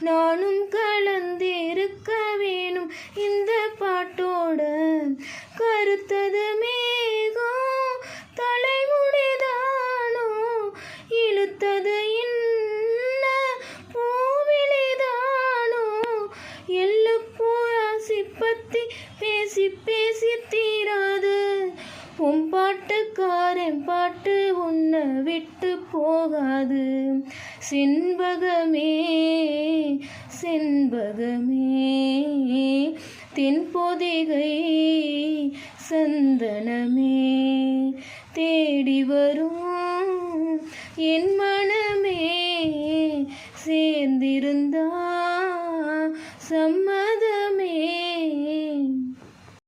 நானும் கலந்திருக்க வேணும் இந்த பாட்டோட. கருத்தது மேகம் தலைமுடிதானோ, இழுத்தது என்ன பூவிலிதானோ, எள்ளுப்பூ ராசி பத்தி பேசி பேசி தீராது. உன் பாட்டுக்காரன் பாட்டு உன்னை விட்டு போகாது. செண்பகமே செண்பகமே தென்பொதிகை சந்தனமே, தேடி வரும் என் மனமே சேர்ந்திருந்தா சம்ம